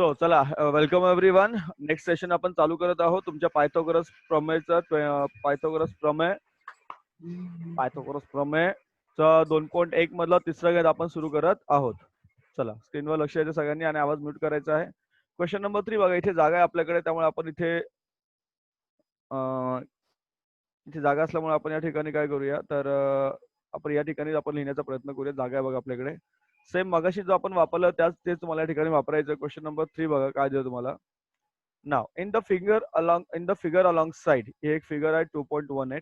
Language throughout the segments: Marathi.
सो चला, वेलकम एव्हरीवन. नेक्स्ट सेशन आपण चालू करत आहोत तुमच्या पायथागोरस प्रमेयचा 2.1 मधला तिसरा गणित आपण सुरू करत आहोत. चला, स्क्रीनवर लक्ष द्यायचं सगळ्यांनी आणि आवाज म्यूट करायचा आहे. क्वेश्चन नंबर 3 बघा, इथे जागा आहे आपल्याकडे, त्यामुळे आपण इथे जागा असल्यामुळे आपण या ठिकाणी काय करूया, तर आपण या ठिकाणी आपण लिहिण्याचा प्रयत्न करूया. जागा आहे बघा आपल्याकडे. सेम मगाशी जो आपण वापरलं तेच तुम्हाला या ठिकाणी वापरायचं. क्वेश्चन नंबर 3 बघा काय दिलं तुम्हाला. Now in the figure alongside, हे एक फिगर आहे 2.18.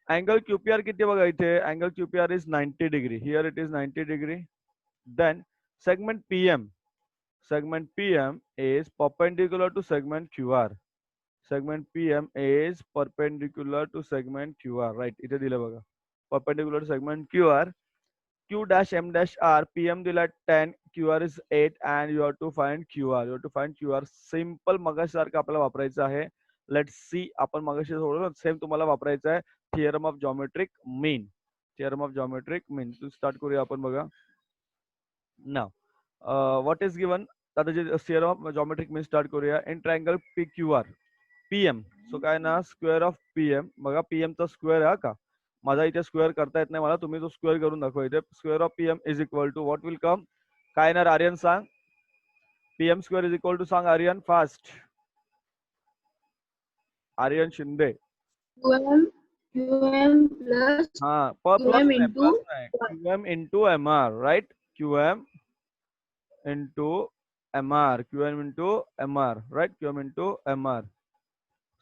अँगल क्यूपीआर किती बघा इथे, angle QPR is 90 degree. Here it is 90 degree. Then segment PM is perpendicular to segment QR. Segment PM is perpendicular to segment QR. Right, इथे दिलं बघा, perpendicular to segment QR. Q dash M dash R, PM दिला 10, QR is 8 and you have to find QR. You have to find QR. Simple मगासारखं आपल्याला वापरायचं आहे. लेट्स सी, आपण मगाशी सोडलं सेम तुम्हाला वापरायचं आहे. Theorem of geometric mean. Theorem of geometric mean start करूया आपण बघा. नाव व्हॉट इज गिवन, आता जे theorem of geometric mean start करूया. In triangle PQR PM, so काय ना, स्क्वेअर ऑफ PM बघा, PM चा स्क्वेअर आहे का. माझा इथे स्क्वेअर करता येत नाही मला, तुम्ही तो स्क्वेअर करून दाखवा इथे. Square of PM is equal to what will come, काय येणार आर्यन सांग. PM square is equal to सांग Aryan fast. Aryan Shinde. QM plus हाँ, QM into QM into MR, right? QM into MR, QM into MR, right? QM into MR.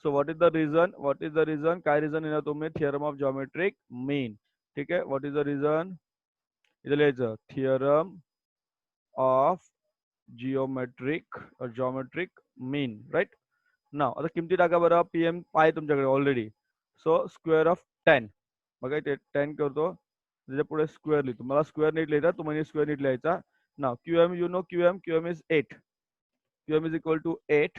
So what is the reason? What is the reason? काय reason येणार तुम्ही, theorem of geometric mean. ठीक है, what is the reason? इधर लिहायचं theorem of geometric mean, right? Now आता किमती टाका बरं. PM आहे तुमच्याकडे ऑलरेडी. सो स्क्वेअर ऑफ 10 बघा इथे 10 करतो, त्याच्या पुढे स्क्वेअर लिहितो. मला स्क्वेअर नीट लिहायचा, तुम्हाला स्क्वेअर नीट लिहायचा. Now QM, you know QM is 8. QM is equal to 8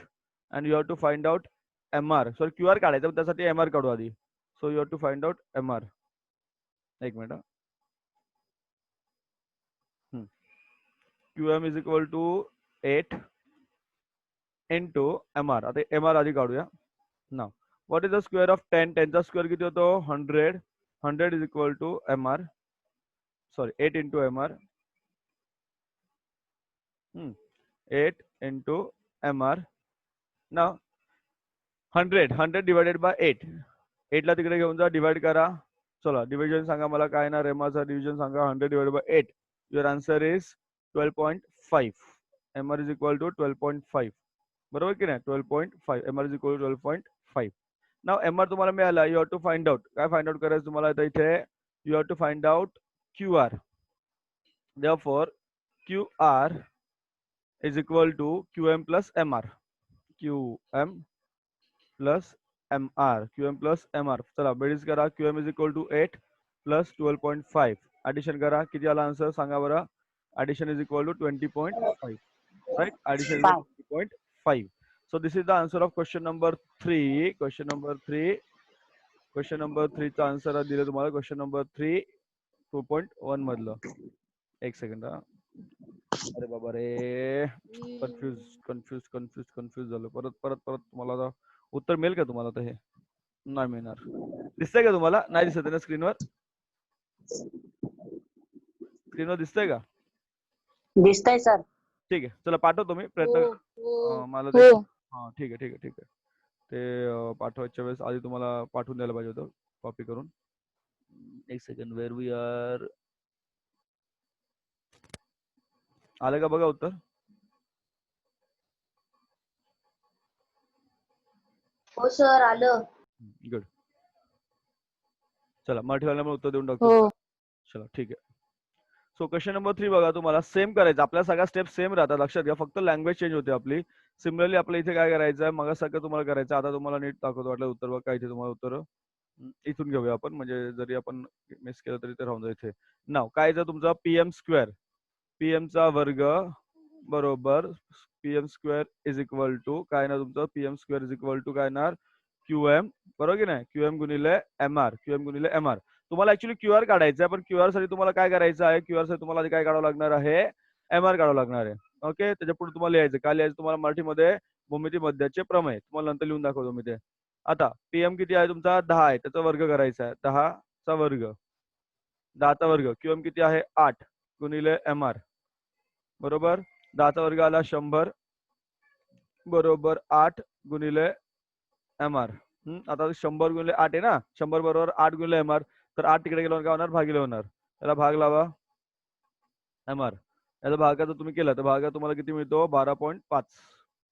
and you have to find out MR. Sorry, QR काढायचं, पण त्यासाठी MR काढू आधी. So you have to find out MR. एक minute. QM is equal to 8 into MR. आता MR आधी काढूया. Now what is the square of 10? 10 चा स्क्वेअर किती होतो, 100. 100 is equal to MR, sorry 8 into MR. 8 into MR. Now 100 divided by 8. 8 ला तिकडे घेऊन जा, डिवाइड करा. चला, डिव्हिजन सांगा मला काय ना, MR डिव्हिजन सांगा. 100 divided by 8, your answer is 12.5. MR is equal to 12.5. बरोबर की नाही, 12.5. MR is equal to 12.5. Now MR तुम्हाला मिळाला. You have to find out, काय फाइंड आउट करायचं तुम्हाला इथे, you have to find out QR. Therefore QR is equal to QM plus MR. QM plus MR. QM plus MR. चला बेरीज करा. QM is equal to 8 plus 12.5. Addition करा, किती आला आन्सर सांगा बरं. Addition is equal to 20.5. Right? Addition is 20.5. So this is the answer of question number 3. Question number 3 चा आन्सर दिले तुम्हाला. क्वेश्चन नंबर 3 2.1 मधलं. एक सेकंड. अरे बाबा रे, कन्फ्यूज झालो. परत तुम्हाला उत्तर मिळेल का तुम्हाला? तर हे नाही मिळणार. दिसतंय का तुम्हाला? नाही दिसत ना स्क्रीनवर? स्क्रीनवर दिसतंय का? दिसतंय सर. ठीक आहे, चला पाठवतो मी प्रयत्न. मला हा ठीक आहे. ते पाठवायच्या वेळेस आधी तुम्हाला पाठवून द्यायला पाहिजे होतं कॉपी करून. एक सेकंड, वेअर वी आर. आलं का बघा उत्तर? हो सर, आलं. गुड. चला, मराठीवाल्यामुळे उत्तर देऊन टाकतो. चला ठीक आहे. सो क्वेश्चन नंबर 3 बघा, तुम्हाला सेम करायचं. आपल्या सगळ्या स्टेप सेम राहतात, लक्षात घ्या. फक्त लँग्वेज चेंज होते आपली. सिमिलरली आपल्या इथे काय करायचं आहे, मगासारखं तुम्हाला करायचं. आता तुम्हाला नीट दाखवतो वाटलं उत्तर बघा. काय इथे तुम्हाला उत्तर इथून घेऊया आपण, म्हणजे जरी आपण मिस केलं तरी ते राहून जाईल इथे. नाव काय जर तुमचा PM स्क्वेअर, PM चा वर्ग बरोबर PM square is equal to काय ना, तुमचं PM square is equal to काय ना, QM. बरोबर की नाही, QM गुणिले MR. तुम्हाला ऍक्च्युली QR काढायचं आहे, पण QR साठी तुम्हाला काय करायचं आहे, QR साठी तुम्हाला काय काढावं लागणार आहे, MR काढावं लागणार आहे. ओके, त्याच्या पुढे तुम्हाला लिहायचं. काय लिहायचं तुम्हाला मराठीमध्ये? भूमिती मध्याचे प्रमेय. तुम्हाला नंतर लिहून दाखवतो मी ते. आता पीएम किती आहे तुमचा? 10 आहे. त्याचा वर्ग करायचा आहे. 10 चा वर्ग. 10 चा वर्ग. क्यूएम किती आहे? 8 गुणिले एमआर. बरोबर? 10 चा वर्ग आला 100 बरोबर 8 गुणिले एमआर. आता 100 गुणिले 8 आहे ना, 100 बरोबर 8 गुणिले एमआर. तर 8 तिकडे गेल्यावर काय होणार? भागिले होणार. त्याला भाग लावा एमआर. याचा भागाचा तुम्ही केला तर भागा तुम्हाला किती मिळतो? 12.5.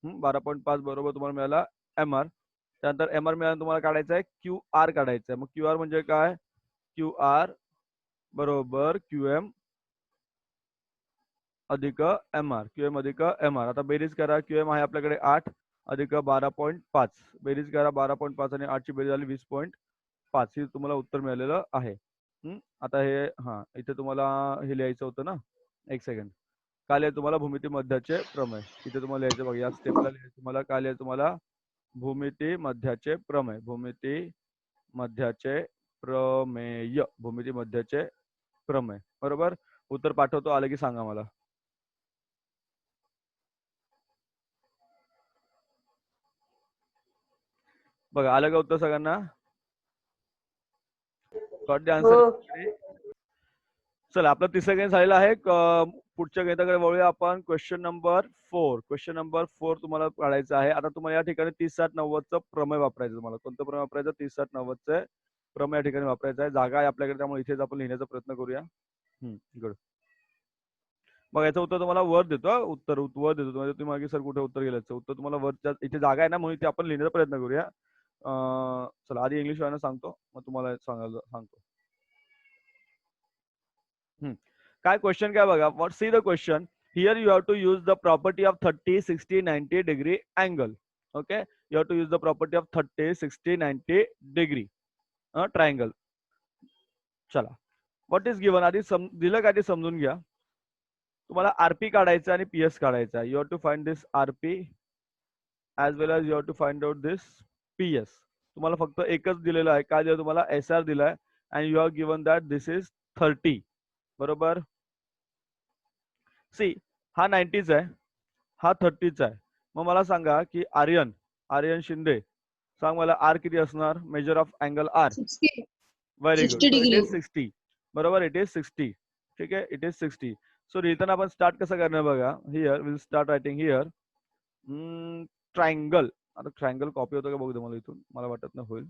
12.5 बरोबर तुम्हाला मिळाला एमआर. त्यानंतर एमआर मिळाला तुम्हाला काढायचा आहे क्यू आर काढायचा आहे. मग क्यू आर म्हणजे काय? क्यू आर बरोबर क्यूएम अधिक एमआर. क्यूएम अधिक एमआर. आता बेरीज करा. क्यूएम आहे आपल्याकडे 8 अधिक 12.5. बेरीज करा 12.5 आणि 8 ची बेरीज झाली 20.5. ही तुम्हाला उत्तर मिळालेलं आहे. आता हे इथे तुम्हाला हे लिहायचं होतं ना, एक सेकंड. काय लिहायचं तुम्हाला? भूमिती मध्याचे प्रमेय. इथे तुम्हाला लिहायचं बघा, या स्टेपला लिहायचं तुम्हाला. काय लिहायचं तुम्हाला? भूमिती मध्याचे प्रमेय. भूमिती मध्याचे प्रमेय. भूमिती मध्याचे प्रमेय. बरोबर? उत्तर पाठवतो, आलं की सांगा मला. बघा आलं का उत्तर सगळ्यांना? Got the answer? चला, आपलं तिसरं गणित झालेलं आहे. पुढच्या गणिताकडे वळूया आपण. Question number 4. क्वेश्चन नंबर 4 तुम्हाला काढायचं आहे. आता तुम्हाला या ठिकाणी 30 60 90चं प्रमेय वापरायचं. तुम्हाला कोणतं प्रमेय वापरायचं? 30 60 90चं प्रमेय या ठिकाणी वापरायचं आहे. जागा आहे आपल्याकडे, त्यामुळे इथेच आपण लिहिण्याचा प्रयत्न करूया. गुड. मग याचं उत्तर तुम्हाला वर देतो. उत्तर वर देतो म्हणजे तुम्ही मागे सर कुठे उत्तर गेल्याचं उत्तर तुम्हाला वरच्या इथे जागा आहे ना, म्हणून इथे आपण लिहिण्याचा प्रयत्न करूया. चला आधी इंग्लिश वाला सांगतो, मग तुम्हाला सांगतो. काय क्वेश्चन काय बघा. What see the question. Here you have to use the property of 30 60 90 degree angle. Okay, you have to use the property of 30 60 90 degree triangle. चला, व्हॉट इज गिवन आधी दिलं काय ते समजून घ्या. तुम्हाला आरपी काढायचं आणि पीएस काढायचा. You have to find this RP as well as you have to find out this PS. तुम्हाला फक्त एकच दिलेलं आहे. काय दिलं तुम्हाला? एसआर दिलाय and you have given that this is 30. बरोबर? सी, हा 90चा आहे, हा 30चा आहे. मग मला सांगा की आर्यन शिंदे, सांग मला आर किती असणार? Measure of angle R. 60. Very good. 60 so it degree. Is 60. बरोबर, इट इज 60. ठीक आहे, इट इज 60. सो लिहिताना आपण स्टार्ट कसं करणार बघा. Here will start writing here triangle. आता ट्रायंगल कॉपी होतं का बघू दे मला इथून, मला वाटत नाही होईल.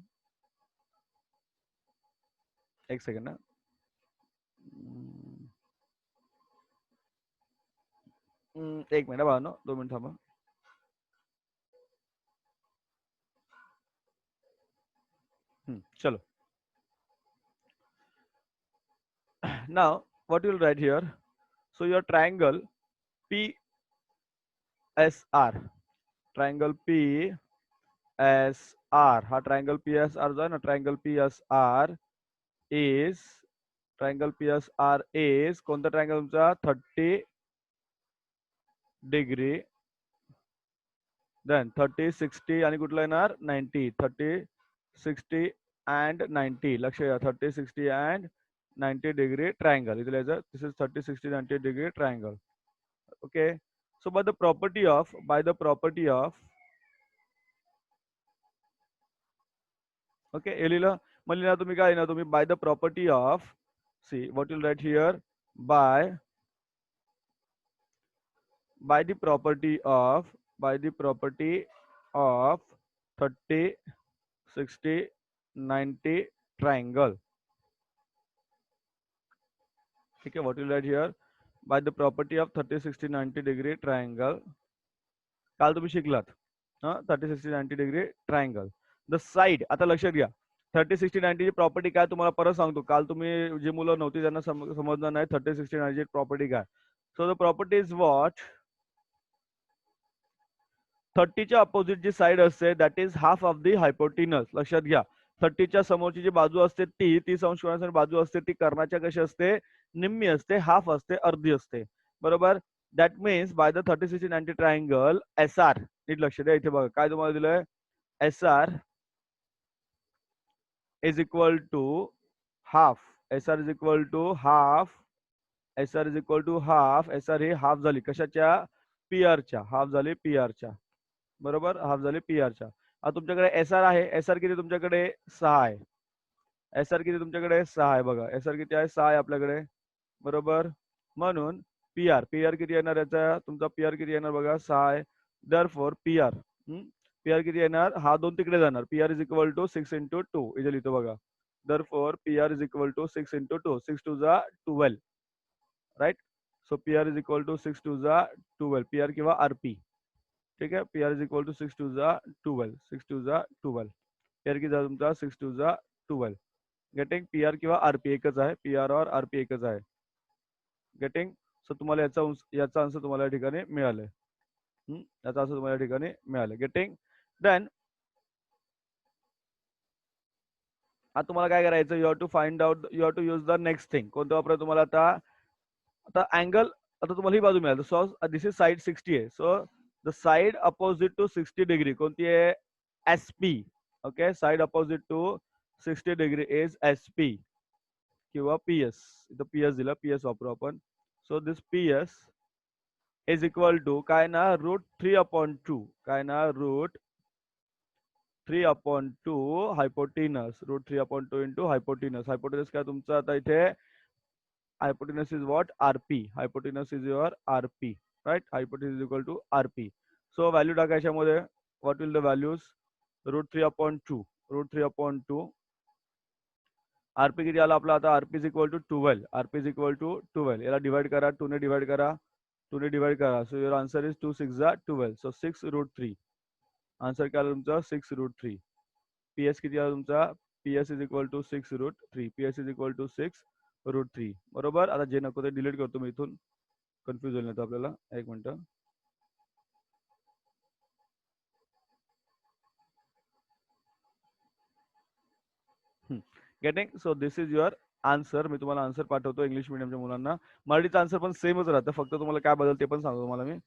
एक सेकंड ना. एक मिनिट भावनो, 2 मिनिट थांबा. चलो. Now, what you will write here? So your triangle PSR, triangle PSR, हा triangle PSR जो आहे ना, triangle PSR is कोणता triangle तुमचा? 30 डिग्री, then 30 60 आणि कुठला येणार? 90. 30 60 and 90. लक्ष द्या, 30 60 and 90 degree triangle. इथे लिहायचं, this is 30 60 90 degree triangle. Okay, so by the property of okay, हे लिहिलं. मग लिहिणार तुम्ही काय लिहिणार? तुम्ही by the property of, see what you'll write here, by the property of 30 60 90 triangle. ठीक आहे, what you'll write here, by the property of 30 60 90 degree triangle. काल तुम्ही शिकलात 30 60 90 डिग्री ट्रायंगल. The side. आता लक्षात घ्या, 30 60 90 ची प्रॉपर्टी काय तुम्हाला परत सांगतो. काल तुम्ही जी मुलं नव्हती त्यांना समजणार नाही 30 60 90 ची प्रॉपर्टी काय. So the property is what? 30 च्या अपोजिट जी साइड असते that is half of the hypotenuse. लक्षात घ्या, 30 च्या समोरची जी बाजू असते ती 30 अंश कोनाची बाजू असते ती कर्णाच्या कशी असते? निम्मी असते, हाफ असते, अर्धी असते. बरोबर? That means by the 30 60 90 triangle SR. नीट लक्ष द्या, इथे बघा काय तुम्हाला दिलंय. SR is equal to half. SR is equal to half. SR is equal to half. SR ही हाफ झाली कशाच्या? PR च्या, हाफ झाली PR च्या, बरोबर, हाफ झाली PR च्या. आता तुमच्याकडे SR आहे, SR किती तुमच्याकडे 6 आहे. SR किती तुमच्याकडे 6 आहे बघा, SR किती आहे 6 आहे आपल्याकडे, बरोबर. म्हणून PR किती येणार याचा, तुमचा PR किती येणार बघा 6 आहे. देअरफॉर PR किती येणार, हा 2 तिकडे जाणार, PR is equal to 6 into 2 इथे लिहितो बघा. Therefore PR is equal to 6 into 2, 6 2 जा 12, right. So PR is equal to 6 2 जा 12, PR किंवा RP, ठीक आहे. PR इज इक्वल टू 6 2 जा 12, 6 2 जा 12, PR किती झाला तुमचा 6 2 जा 12. गेटिंग, PR किंवा RP एकच आहे, PR और RP एकच आहे. गेटिंग. सो तुम्हाला याचा आन्सर तुम्हाला या ठिकाणी मिळालंय. याचा आन्सर तुम्हाला या ठिकाणी मिळालं. गेटिंग. देन आता तुम्हाला काय करायचं, you have to find out, you have to use the next thing. कोणतं वापरायचं तुम्हाला आता अँगल, आता तुम्हाला ही बाजू मिळाली. सो दिस इज साइड 60 आहे. So the side opposite to 60 degree कोणती आहे, SP. Okay, side opposite to 60 degree is SP किंवा PS. इथं PS दिला, PS वापरू आपण. So this PS is equal to काय ना, √3/2, काय ना, √3/2 हायपोटेनस, √3/2 इंटू हायपोटेनस. हायपोटेनस काय तुमचं आता इथे, hypotenuse is what, RP. Hypotenuse is your RP, right? Hypotenuse is equal to RP. So value टाकायच्यामध्ये, what will the values, √3/2, √3/2. RP किती आला आपला आता, RP is equal to 12, RP is equal to 12. याला डिवाइड करा, 2 ने डिवाइड करा, 2 ने डिवाइड करा. So your answer is 2 6 जा 12. So 6√3. आन्सर काय आला तुमचा, 6√3. PS किती आला तुमचा, PS is equal to 6√3. PS is equal to 6√3, बरोबर. आता जे नको ते डिलीट करतो मी इथून, कन्फ्युज होईल नाही आपल्याला. एक minute. Getting. So this is your answer. मी तुम्हाला आन्सर पाठवतो इंग्लिश मिडियमच्या मुलांना. मराठीचं आन्सर पण सेमच राहतं, फक्त तुम्हाला काय बदल ते पण सांगतो तुम्हाला मी.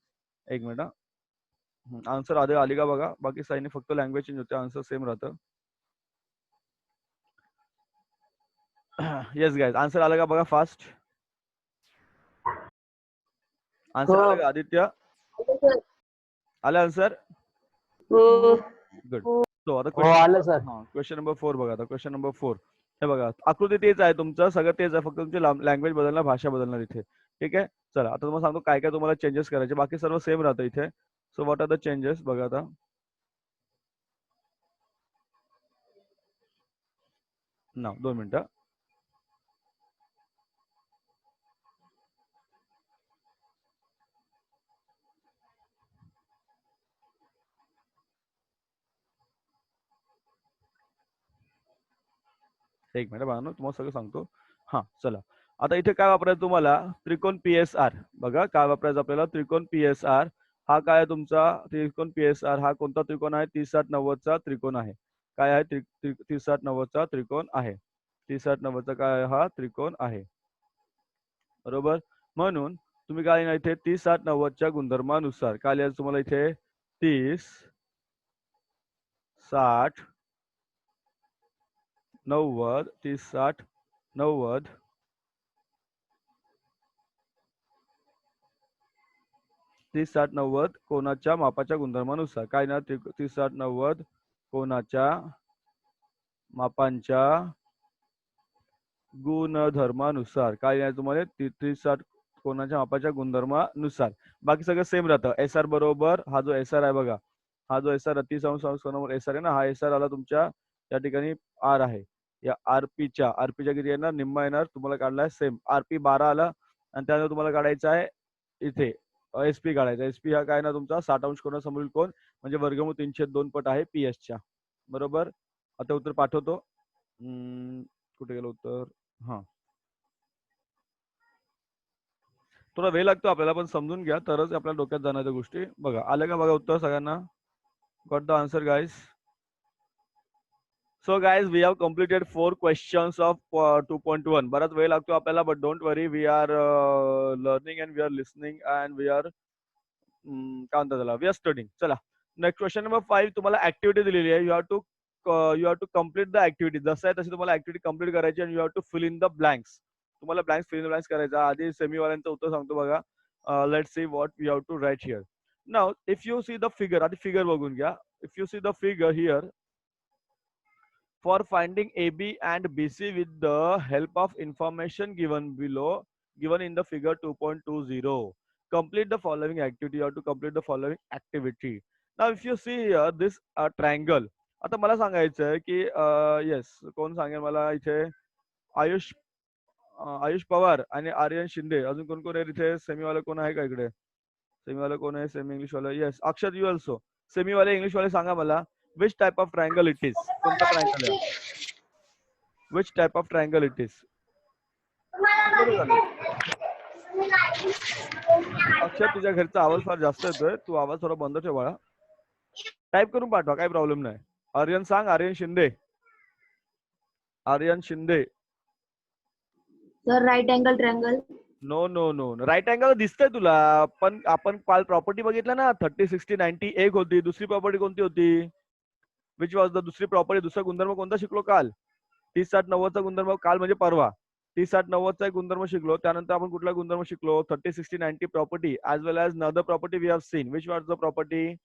एक मिनिट. आन्सर आली का बघा, बाकी साईने फक्त लँग्वेज चेंज होते, आन्सर सेम राहतं. येस गाइस, आन्सर आलं का बघा फास्ट. आन्सर आलं का आदित्य, आलं आन्सर. गुड. सो आता क्वेश्चन नंबर 4 बघा. आता क्वेश्चन नंबर 4 हे बघा, आकृती तेच आहे तुमचं, सगळं तेच आहे, फक्त तुमची लँग्वेज बदलणार, भाषा बदलणार इथे, ठीक आहे. चला आता तुम्हाला सांगतो काय काय तुम्हाला चेंजेस करायचे, बाकी सर्व सेम राहतं इथे. So what are the changes बघा आता. ना 2 मिनिटं. एक मिनिट बघा ना, तुम्हाला सगळं सांगतो. हा चला, आता इथे काय वापरायचं तुम्हाला, त्रिकोण PSR. बघा काय वापरायचं आपल्याला, त्रिकोण PSR. हा काय आहे तुमचा, त्रिकोण PSR हा कोणता त्रिकोण आहे, 30-60-90चा त्रिकोण आहे. काय आहे, 30-60-90चा त्रिकोण आहे. 30-60-90चा काय आहे, हा त्रिकोण आहे, बरोबर. म्हणून तुम्ही काय लिहिणार इथे, 30-60-90च्या गुणधर्मानुसार काय लिहायचं तुम्हाला इथे, 30-60-90, 30-60-90 30-60-90 कोणाच्या मापाच्या गुणधर्मानुसार काय ना, 30-60-90 कोणाच्या मापांच्या गुणधर्मानुसार काय आहे तुम्हाला, 30-60 कोणाच्या मापाच्या गुणधर्मानुसार. बाकी सगळं सेम राहतं. SR बरोबर हा जो SR आहे बघा, हा जो SR 30° कोनावर SR आहे ना, हा SR आला तुमच्या या ठिकाणी R आहे. या RPच्या किती येणार, निम्मा येणार. तुम्हाला काढलाय सेम RP 12 आला, आणि त्यानंतर तुम्हाला काढायचा आहे इथे SP काढायचा. SP हा काय ना तुमचा 60° कोनासमोरील कोण, म्हणजे वर्गमूळ 302 पट आहे PS च्या, बरोबर. आता उत्तर पाठवतो. कुठे गेलं उत्तर, हा थोडा वेळ लागतो आपल्याला, पण समजून घ्या तरच आपल्या डोक्यात जाणाऱ्या गोष्टी. बघा आलं का बघा उत्तर सगळ्यांना, got the answer guys. So guys we have completed 4 questions of 2.1. बराच वेळ लागतो आपल्याला, but don't worry, we are learning and we are listening and we are काय म्हणतात त्याला, वी आर स्टडिंग. चला नेक्स्ट क्वेश्चन नंबर 5. तुम्हाला ऍक्टिव्हिटी दिलेली आहे, you have to complete the activity. जसं आहे तशी तुम्हाला ऍक्टिव्हिटी कम्प्लीट करायची, आणि you have to fill in the blanks. तुम्हाला फिल इन द ब्लँक्स करायचा. आधी सेमीवाल्यांचं उत्तर सांगतो बघा. Let's see what you have to write here. Now if you see the figure, आधी फिगर बघून घ्या. If you see the figure here, for finding AB and BC with the help of information given below, given in the figure 2.20. Complete the following activity. You have to complete the following activity. Now, if you see here this triangle. आता मला सांगायचं आहे की येस, कोण सांगेल मला इथे? आयुष आयुष पवार आणि आर्यन शिंदे. अजून कोण कोण आहे इथे? सेमीवाले कोण आहे का इकडे? सेमीवाले कोण आहे? सेमी इंग्लिश वाले. येस, अक्षर यू ऑल्सो. सेमीवाले इंग्लिश वाले सांगा मला. Which type of triangle it is? कोणता ट्रायंगल आहे? Which type of triangle it is? अक्षर, तुझ्या घरचा आवाज फार जास्त येतोय, तू आवाज थोडा बंद ठेव बाळा. टाइप करून पाठवा, काही प्रॉब्लेम नाही. आर्यन सांग. Aryan Shinde. Aryan Shinde. Sir right angle triangle. No no no, right angle दिसतंय तुला, पण आपण काल प्रॉपर्टी बघितलं ना, 30, 60, 90 एक होती. दुसरी प्रॉपर्टी कोणती होती? विच वॉज द दुसरी प्रॉपर्टी? दुसरा गुणधर्म कोणता शिकलो काल? 30, 60, 90चा गुणधर्म. काल म्हणजे परवा 30, 60, 90चा एक गुणधर्म शिकलो. त्यानंतर आपण कुठला गुणधर्म शिकलो? 30, 60, 90 property as well as other property we have seen. Which was the property?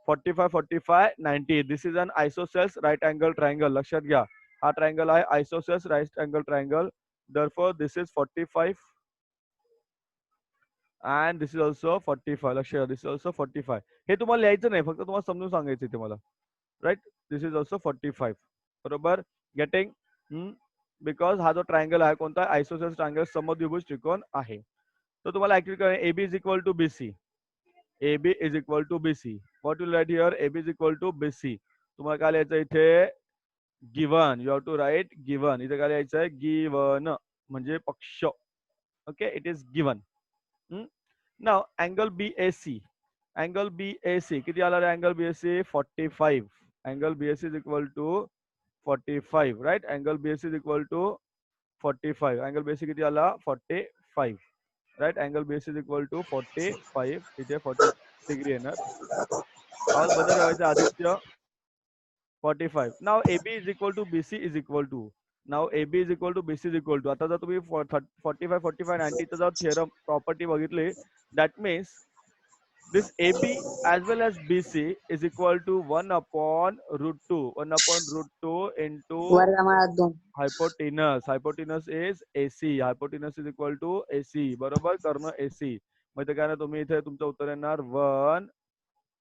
45, 45, 90. This is an isosceles right angle triangle. लक्षात घ्या, हा ट्रायंगल आहे isosceles right angle triangle. Therefore, this is 45 and this is also 45. लक्षात घ्या, this is also 45. हे तुम्हाला लिहायचं नाही, फक्त तुम्हाला समजून सांगायचं इथे मला. Right, this is also 45. बरोबर, गेटिंग? बिकॉज हा जो ट्रायंगल आहे कोणता? आयसोसेल्स ट्रायंगल, समद्विभुज त्रिकोण आहे. तर तुम्हाला ऍक्च्युअली काय? AB is equal to BC. AB is equal to BC. What will write here? AB is equal to BC. तुम्हाला काय लिहायचं इथे? Given. You have to write given. इथे काय लिहायचं आहे? गिवन म्हणजे पक्ष. Okay, it is given. Now angle BAC. Angle BAC किती आला रे? Angle BAC 45. Angle BAC is equal to 45. Right, angle BAC is equal to 45. Angle BAC किती आला? 45. Right, angle BAC is equal to 45. इथे 40 डिग्री येणार. आवाज बंद ठेवायचा Aditya. 45. Now AB is equal to BC is equal to. Now AB is equal to BC is equal to. आता जर तुम्ही 45, 45, 90 चा जर थिअरम प्रॉपर्टी बघितली, that means this AB as well as BC is equal to 1 upon root 2. 1 upon root 2 into वर्गमाळात 2. hypotenuse. Hypotenuse is AC. Hypotenuse is equal to AC. बरोबर, कर्ण AC. मग इथे काय ना, तुम्ही इथे तुमचं उत्तर येणार 1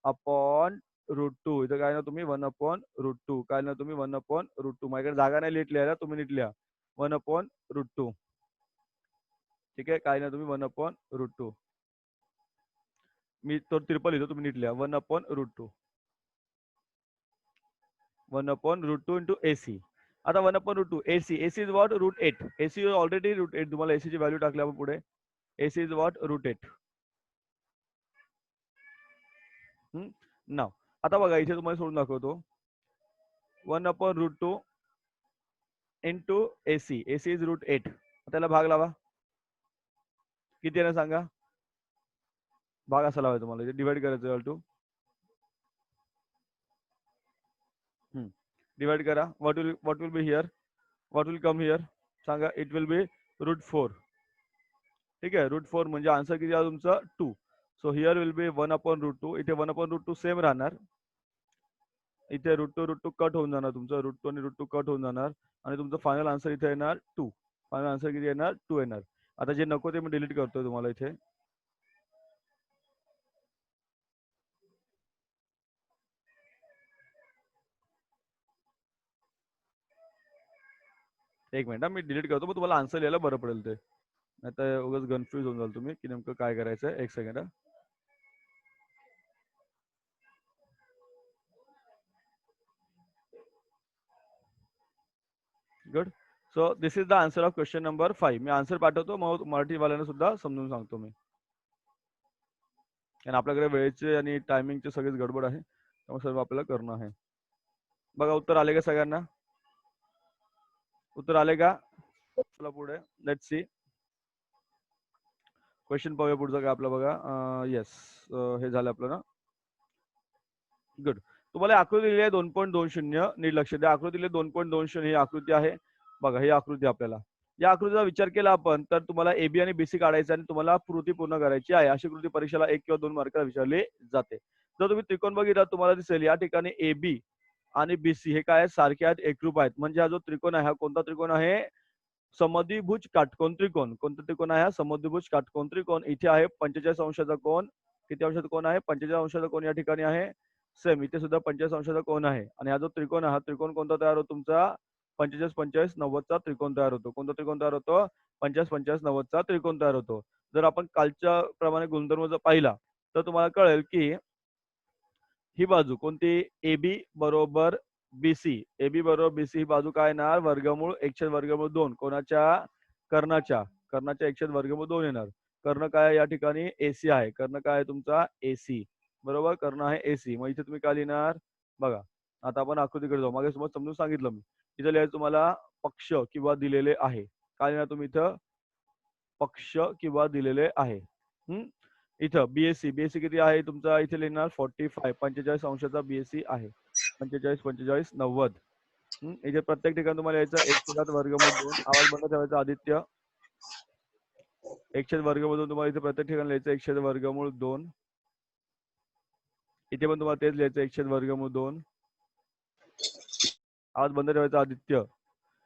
upon root 2. इथे काय ना, तुम्ही 1 upon root 2. काय ना, तुम्ही 1 upon root 2. माझ्याकडे जागा नाही लिहित लिहायला, तुम्ही नीट लिहा 1 upon root 2. ठीक आहे, काय ना, तुम्ही 1 upon root 2. मी तो ट्रिपल लिहितो, तुम्ही नीट लिहा 1 upon root 2. 1 upon root 2 into AC. आता 1 upon root 2. AC. AC is what? root 8. AC is already root 8. तुम्हाला AC ची व्हॅल्यू टाकली आपण पुढे. AC is what? root 8. नाव आता बघा, इथे तुम्हाला सोडून दाखवतो. 1 upon root 2 into AC. AC is root 8. त्याला भाग लावा. किती आहे ना सांगा? भाग असा लावायचा, मला डिवाइड करायचं. टू डिवाइड करा. What will be here? What will come here? सांगा. It will be root 4. ठीक आहे, रूट 4 म्हणजे आन्सर किती आहे तुमचं? 2. So here will be 1 upon root 2. इथे 1 upon root 2 सेम राहणार. इथे रूट टू कट होऊन जाणार तुमचं. रूट 2 आणि रूट 2 कट होऊन जाणार आणि तुमचं फायनल आन्सर इथे येणार 2. फायनल आन्सर किती येणार? 2 येणार. आता जे नको ते मी डिलीट करतोय तुम्हाला इथे. एक मिनिट, मी डिलीट करतो, मग तुम्हाला आन्सर लिहायला बरं पडेल ते. नाही तर उगाच कन्फ्युज होऊन जाल तुम्ही की नेमकं काय करायचं. एक second. Good. So this is the answer of question number 5. Me answer पाठवतो, मग मराठीवाल्यांना सुद्धा समजून सांगतो मी. आणि आपल्याकडे वेळेचे आणि टायमिंगचे सगळेच गडबड आहे, त्यामुळे सर्व आपल्याला करणं आहे. बघा, उत्तर आले का सगळ्यांना? उत्तर आले का? चला पुढे, लेट्स सी. क्वेश्चन पाहूया पुढचं काय आपलं. बघा, येस, हे झालं आपलं ना. गुड. तुम्हाला आकृती दिली आहे 2.20. नीट लक्ष द्या. आकृती दिली 2.20. ही आकृती आहे. बघा, ही आकृती आपल्याला या आकृतीचा विचार केला आपण तर तुम्हाला एबी आणि बीसी काढायचं आणि तुम्हाला कृती पूर्ण करायची आहे. अशी कृती परीक्षेला 1 किंवा 2 मार्काला विचारली जाते. जर तुम्ही त्रिकोण बघितला तुम्हाला दिसेल या ठिकाणी एबी आणि बीसी हे काय आहेत? सारखे आहेत, एकरूप आहेत. म्हणजे हा जो त्रिकोण आहे हा कोणता त्रिकोण आहे? समद्विभुज काटकोन त्रिकोण. कोणता त्रिकोण आहे हा? समद्विभुज काटकोन त्रिकोण. इथे आहे 45 अंशाचा कोन. किती अंशाचा कोन आहे? 45 अंशाचा कोन या ठिकाणी आहे. सेम इथे सुद्धा 45 अंशाचा कोन आहे. आणि हा जो त्रिकोण आहे हा त्रिकोण कोणता तयार होतो तुमचा? 45 45 90 चा त्रिकोण तयार होतो. कोणता त्रिकोण तयार होतो? 45 45 90 चा त्रिकोण तयार होतो. जर आपण कालच्या प्रमाणे गुणधर्म जर पाहिला तर तुम्हाला कळेल की ही बाजू कोणती? एबी बरोबर बीसी. एबी बरोबर बीसी ही बाजू काय येणार? वर्गमूळ 1/√2 कोणाच्या? कर्णाच्या. कर्णाच्या 1/√2 येणार. कर्ण काय आहे या ठिकाणी? एसी आहे. कर्ण काय आहे तुमचा? एसी. बरोबर, कर्ण आहे एसी. मग इथे तुम्ही काय लिहिणार? बघा, आता आपण आकृतीकडे जाऊ. मागे समोर समजून सांगितलं मी. इथे लिहायचं तुम्हाला पक्ष किंवा दिलेले आहे. काय लिहिणार तुम्ही इथं? पक्ष किंवा दिलेले आहे. इथं बीएससी. बीएससी किती आहे तुमचा? इथे लिहिणार 45 45 अंशाचा बीएससी आहे. 45 45 90. इथे प्रत्येक ठिकाणी तुम्हाला यायचं 1/√2. आवाज बंद ठेवायचा आदित्य. 1/√2 तुम्हाला इथे प्रत्येक ठिकाणी लिहायचं 1/√2. इथे पण तुम्हाला तेच लिहायचं 1/√2. आवाज बंद ठेवायचा आदित्य.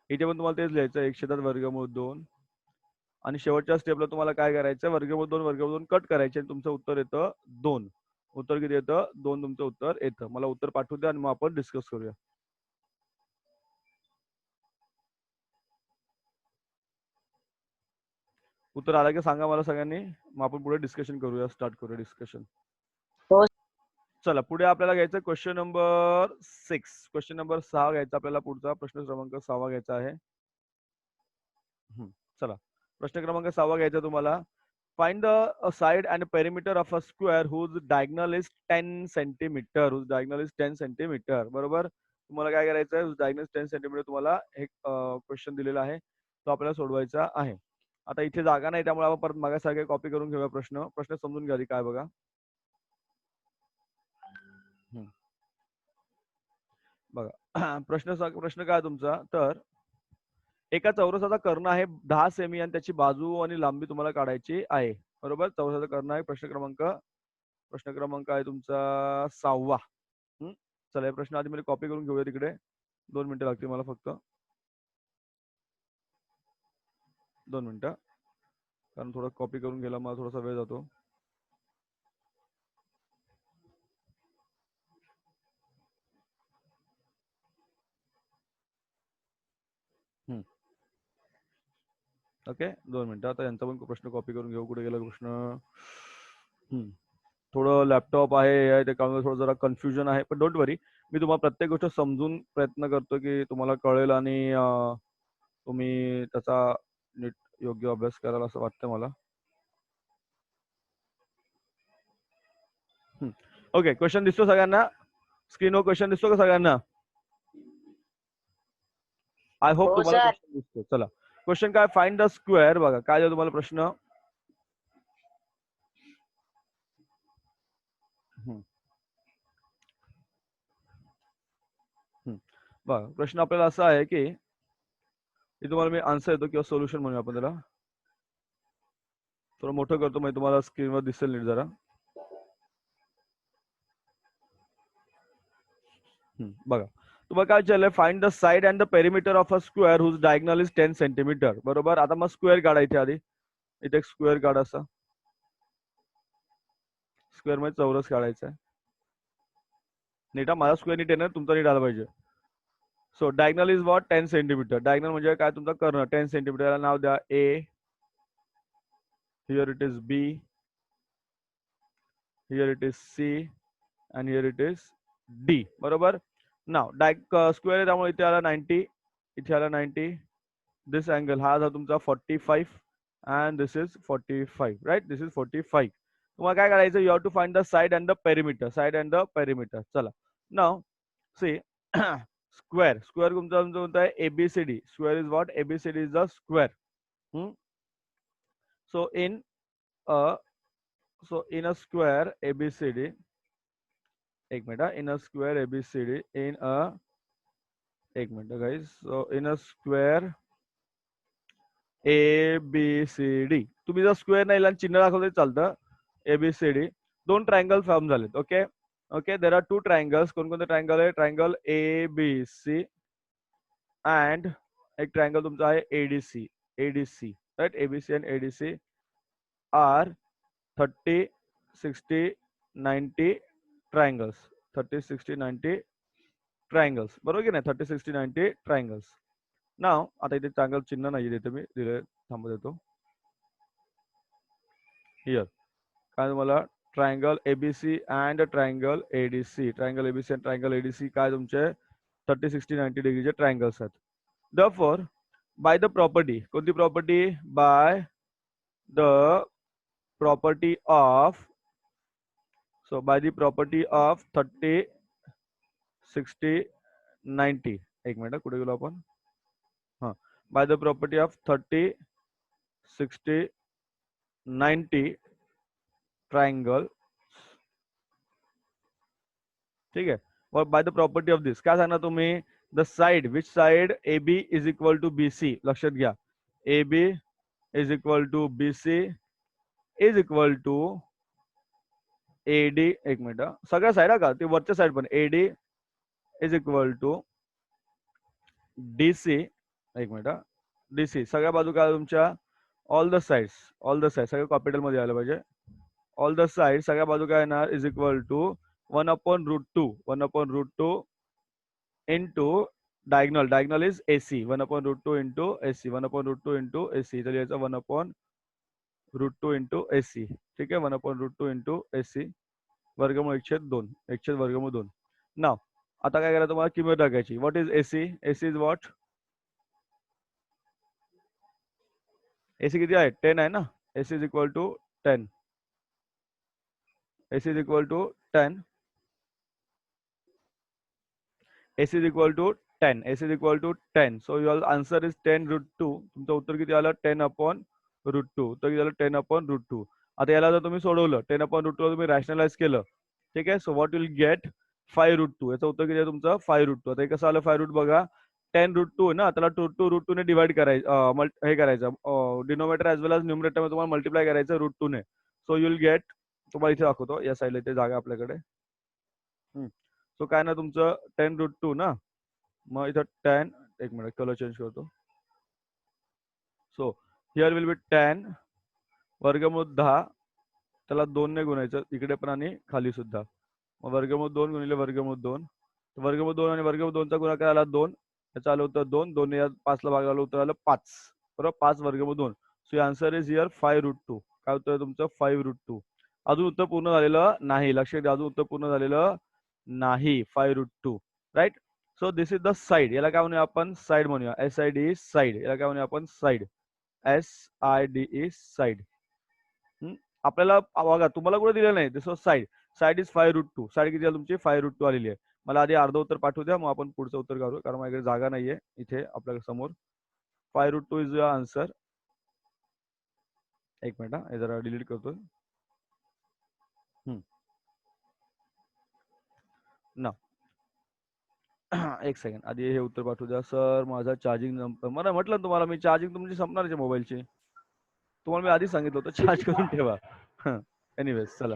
इथे पण तुम्हाला तेच लिहायचं 1/√2. आणि शेवटच्या स्टेपला तुम्हाला काय करायचं? वर्गमूळ 2 कट करायचे आणि तुमचं उत्तर येतं 2. उत्तर किती येतं? 2 तुमचं उत्तर येतं. मला उत्तर पाठवू द्या आणि मग आपण डिस्कस करूया. उत्तर आलं की सांगा मला सगळ्यांनी. मग आपण पुढे डिस्कशन करूया. स्टार्ट करूया डिस्कशन. हो. चला पुढे आपल्याला घ्यायचं क्वेश्चन नंबर 6. क्वेश्चन नंबर 6 घ्यायचा आपल्याला. पुढचा प्रश्न क्रमांक 6 घ्यायचा आहे. चला प्रश्न क्रमांक 6 घ्यायचा तुम्हाला. Find the side and perimeter of a square whose diagonal is 10 centimeter. Whose diagonal is 10 centimeter. बरोबर, तुम्हाला काय करायचं आहे? Whose diagonal is 10 centimeter तुम्हाला एक क्वेश्चन दिलेला आहे, तो आपल्याला सोडवायचा आहे. आता इथे जागा नाही त्यामुळे आपण परत मागासारखे कॉपी करून घेऊया प्रश्न. प्रश्न समजून घ्या काय बघा. बघा प्रश्न काय तुमचा? तर एका चौरसाचा कर्ण आहे 10 सेमी आणि त्याची बाजू आणि लांबी तुम्हाला काढायची आहे. बरोबर, चौरसाचा कर्ण आहे. प्रश्न क्रमांक आहे तुमचा 6. चला हे प्रश्न आधी मध्ये कॉपी करून घेऊया तिकडे. 2 मिनिटं लागतील मला फक्त. 2 मिनिटं, कारण थोडं कॉपी करून घ्यायला मला थोडासा वेळ जातो. ओके 2 मिनिटं. आता यांचा पण प्रश्न कॉपी करून घेऊ. कुठे गेला प्रश्न? थोडं लॅपटॉप आहे ते कामाला थोडं जरा कन्फ्युजन आहे, पण डोंट वरी. मी तुम्हाला प्रत्येक गोष्ट समजून प्रयत्न करतो की तुम्हाला कळेल आणि तुम्ही त्याचा नीट योग्य अभ्यास कराल असं वाटतं मला. ओके, क्वेश्चन दिसतो सगळ्यांना? स्क्रीनवर क्वेश्चन दिसतो का सगळ्यांना? आय होप हो तुम्हाला सर. क्वेश्चन दिसतो. चला क्वेश्चन काय? Find the square. बघा काय आहे तुम्हाला प्रश्न. बघा प्रश्न आपल्याला असा आहे की तुम्हाला मी आन्सर येतो किंवा सोल्युशन म्हणूया आपण त्याला. थोडं मोठं करतो म्हणजे तुम्हाला स्क्रीनवर दिसेल नीट जरा. बघा तुम्हाला काय विचारलंय? Find the side and the perimeter of a square whose diagonal is 10 centimetre. बरोबर, आता मग स्क्वेअर काढा इथे आधी. इथे एक स्क्वेअर काढा असा. स्क्वेअर मध्ये चौरस काढायचा आहे. नीट माझा स्क्वेअर नीट येणार, तुमचा नीट आला पाहिजे. So diagonal is what? 10 centimetre. Diagonal म्हणजे काय? तुमचा कर्ण 10 सेंटीमीटर. याला नाव द्या A. Here it is B. Here it is C. And here it is D. बरोबर. नाव स्क्वेअर आहे त्यामुळे इथे आला 90. इथे आला 90. दिस अँगल हा झाला तुमचा 45 and this is 45. Right, this is 45. तुम्हाला काय करायचं? You have to find the side and the perimeter. Side and the perimeter. चला नाव सी स्क्वेअर. स्क्वेअर तुमचा कोणता आहे? ABCD. Square is what? ABCD is the square. So in a square ABCD. एक minute. In a square ABCD एक minute guys. So in a square ABCD. तुम्ही जर स्क्वेअर नाही लिहिला चिन्ह दाखवलं तरी चालतं. ABCD. 2 ट्रायंगल फॉर्म झालेत. Okay okay, there are 2 triangles. कोणकोणते ट्रायंगल आहे? ट्रायंगल ABC अँड एक ट्रायंगल तुमचा आहे ADC right. ABC and ADC are 30, 60, 90 triangles. 30, 60, 90 triangles. बरोबर की नाही? 30, 60, 90 ट्रायंगल्स. नाव आता इथे ट्रायंगल चिन्ह नाही देते मी, दिले थांबत देतो. हियर काय तुम्हाला triangle ABC and triangle ADC. Triangle ABC and triangle ADC काय तुमचे 30, 60, 90 डिग्रीचे ट्रायंगल्स आहेत. Therefore, by the property, कोणती property? Bye the property of, so by the property of 30, 60, 90. एक मिनिट, कुठे गेलो आपण? हा, by the property of 30, 60, 90 triangle. ठीक आहे. व by the property of this काय सांगणार तुम्ही? The side, which side AB is equal to BC. लक्षात घ्या, AB is equal to BC is equal to AD. एक मिनिट, सगळ्या साइड का ते वरच्या साइड पण AD is equal to DC. एक मिनिट, DC सगळ्या बाजू काय तुमच्या? All the sides. All the side सगळं कॅपिटल मध्ये आलं पाहिजे. ऑल द साइड सगळ्या बाजू काय येणार? Is equal to 1/√2. 1/√2 into diagonal. Diagonal is AC. 1/√2 into AC. 1/√2 into AC. इथे लिहायचं 1/√2 इंटू AC. ठीक आहे, 1/√2 इंटू AC वर्गमूळ 1/2. 1/√2. नाव आता काय करायचं तुम्हाला? किंमत टाकायची. What is AC? AC is what? AC किती आहे? 10 आहे ना. AC is equal to 10. AC is equal to 10. AC is equal to 10. AC is equal to 10. So your answer is 10√2. तुमचं उत्तर किती आलं? 10/√2. उत्तर किती आलं? 10/√2. आता याला जर तुम्ही सोडवलं 10/√2 तुम्ही रॅशनलाइज केलं, ठीक आहे, सो व्हॉट विल गेट? 5√2. याचं उत्तर किती आहे तुमचं? 5√2. आता हे कसं आलं 5√2 बघा? 10√2 ना, त्याला √2 ने डिवाइड करायचं, हे करायचं डिनोमिनेटर ॲज वेल एज न्यूमरेटर मध्ये तुम्हाला मल्टिप्लाय करायचं √2 ने. सो यू विल गेट, तुम्हाला इथे दाखवतो या साईडला, इथे जागा आपल्याकडे. सो काय ना तुमचं 10√2 ना, मग इथं 10, एक मिनिट कलर चेंज करतो. सो हिअर विल बी 10 वर्गमूळ 10, त्याला 2 ने गुणायचं इकडे पण आणि खाली सुद्धा. मग वर्गमूळ 2 गुणिले वर्गमूळ 2. वर्गमूळ 2 आणि वर्गमूळ 2चा गुणाकार आला 2. याचं आलं होतं 2. 2 या 5ला भागाला उत्तर आलं 5. बरोबर, 5 वर्गमूळ 2. So answer is here 5√2. काय उत्तर तुमचं? 5√2. अजून उत्तर पूर्ण झालेलं नाही. लक्षात घ्या, अजून उत्तर पूर्ण झालेलं नाही. 5√2 right. So this is the side. याला काय म्हणूया आपण? साइड म्हणूया. SID side. याला काय म्हणूया आपण? साइड. SIDE side. आपल्याला बघा तुम्हाला कुठे दिलं नाही, this was side. Side is 5√2. Side किती तुमची? 5√2 आलेली आहे. मला आधी अर्ध उत्तर पाठवू द्या, मग आपण पुढचं उत्तर काढू, कारण माझ्याकडे जागा नाहीये इथे आपल्या समोर. 5√2 इज युअर आन्सर. एक मिनिट, हे जरा डिलीट करतोय ना. एक सेकंड, आधी हे उत्तर पाठवू द्या. सर माझा चार्जिंग मला म्हटलं तुम्हाला मी, चार्जिंग तुमची संपणार आहे मोबाईलची. तुम्हाला मी आधी सांगितलं होतं चार्ज करून ठेवा. एनिवेज चला,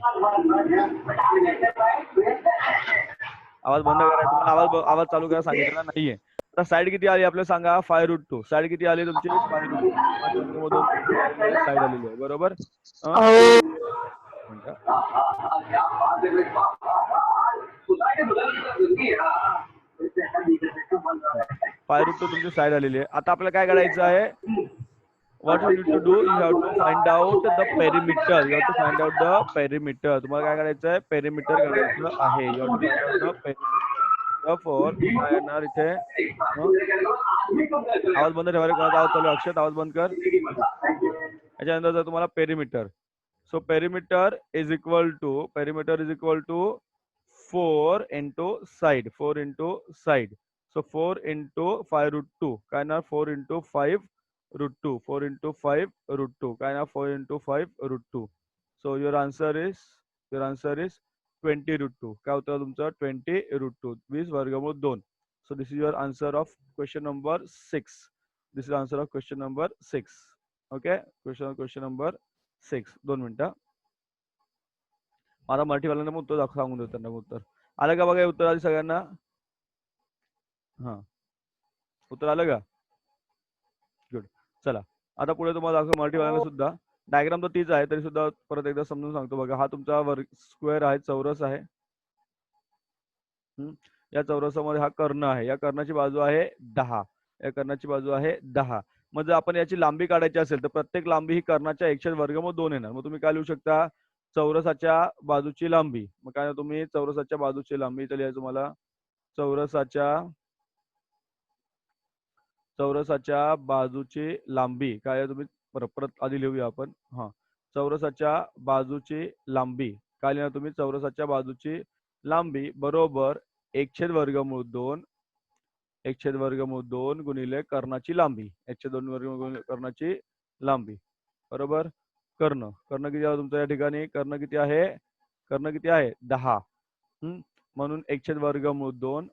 आवाज बंद करा. तुम्हाला आवाज चालू करा सांगितलेला नाहीये. आता साइड किती आली आपल्याला सांगा? 5√2. साइड किती आली तुमची? 5√2. साइड आलेली आहे, बरोबर. 5√2 तुमची साइड आलेली आहे. आता आपल्याला काय करायचं आहे? What you need to do, you have to find out the perimeter. You have to find out the perimeter. तुम्हाला काय करायचं आहे? पेरिमीटर काढायचं आहे. You have to find out the perimeter. Therefore, काय येणार इथे? आवाज बंद ठेवा रे, कोणाचा आवाज चालू आहे? अक्षत, आवाज बंद कर. याच्यानंतर जर तुम्हाला perimeter, so perimeter is equal to 4 into side. 4 into side. So 4 into 5√2 काय ना? 4 इंटू 5√2. 4 इंटू 5√2 काय ना? 4 into 5√2. So your answer is 20√2. काय होतं तुमचं? 20√2. 20 वर्गमूळ 2. So this is your answer of question number 6. This is answer of question number 6. Okay, question number 6. 2 मिनिटं. मला मराठीवाल्यांना पण उत्तर सांगून देतो त्यांना उत्तर. आलं का बघा हे उत्तर आली सगळ्यांना? हा, उत्तर आलं का? गुड. चला आता पुढे तुम्हाला दाखवतो मराठीवाल्यांना हो. सुद्धा. डायग्राम तर तीच आहे तरी सुद्धा परत एकदा समजून सांगतो बघा. हा तुमचा वर्ग स्क्वेअर आहे, चौरस आहे. या चौरसामध्ये हा कर्ण आहे. या कर्णाची बाजू आहे 10. या कर्णाची बाजू आहे 10. मग जर आपण याची लांबी काढायची असेल तर प्रत्येक लांबी ही कर्णाच्या 1/2 येणार. मग तुम्ही काय लिहू शकता? चौरसाच्या बाजूची लांबी. मग काय तुम्ही चौरसाच्या बाजूची लांबी इथे लिहायचं तुम्हाला. चौरसाच्या बाजूची लांबी काय आहे तुम्ही परत आधी लिहूया आपण. हा, चौरसाच्या बाजूची लांबी काय लिहिणार तुम्ही? चौरसाच्या बाजूची लांबी बरोबर 1/2 1/2 गुणिले कर्णाची लांबी. 1/2 कर्णाची लांबी बरोबर कर्ण. कर्ण किती आहे तुमच्या या ठिकाणी? कर्ण किती आहे? कर्ण किती आहे? 10. म्हणून 1/2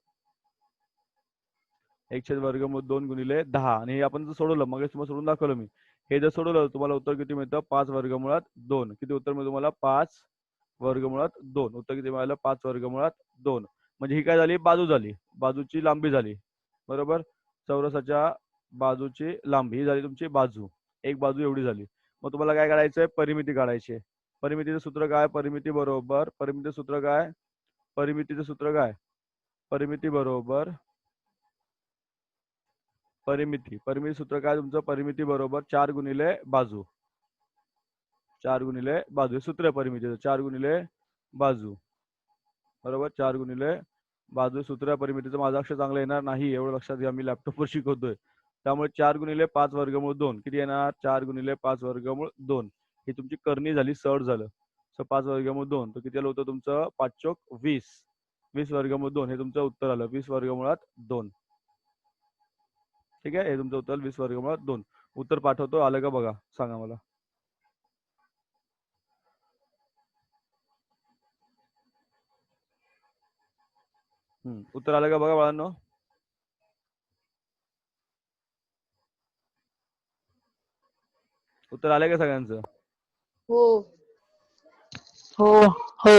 1/2 गुणिले 10. आणि हे आपण जर सोडवलं मग तुम्हाला सोडून दाखवलं मी. हे जर सोडवलं तुम्हाला उत्तर किती मिळतं? 5/2. किती उत्तर मिळतं तुम्हाला? 5/2. उत्तर किती मिळालं? 5/2. म्हणजे ही काय झाली? बाजू झाली, बाजूची लांबी झाली बरोबर. चौरसाच्या बाजूची लांबी ही झाली तुमची बाजू. एक बाजू एवढी झाली. मग तुम्हाला काय काढायचंय? परिमिती काढायची आहे. परिमितीचं सूत्र काय? परिमिती बरोबर परिमितीचं सूत्र काय? परिमितीचं सूत्र काय? परिमिती बरोबर परिमिती सूत्र काय तुमचं? परिमिती बरोबर 4 गुणिले बाजू. 4 गुणिले बाजू हे सूत्र आहे परिमितीचं. 4 गुणिले बाजू बरोबर. 4 गुणिले बाजू सूत्र परिमितीचं. माझं अक्षर चांगलं येणार नाही एवढं लक्षात घ्या. मी लॅपटॉपवर शिकवतोय. त्यामुळे 4 गुणिले 5/2 किती येणार? 4 गुणिले 5/2 ही तुमची करणी झाली. सड झालं. 5/2 तर किती आलं होतं तुमचं? 5 चोक 20. 20/2 हे तुमचं उत्तर आलं. 20/2. ठीक आहे, हे तुमचं उत्तर 20/2. उत्तर पाठवतो. आलं का बघा, सांगा मला. उत्तर आलं का बघा बाळांनो? उत्तर आलंय का सगळ्यांचं? हो. हो हो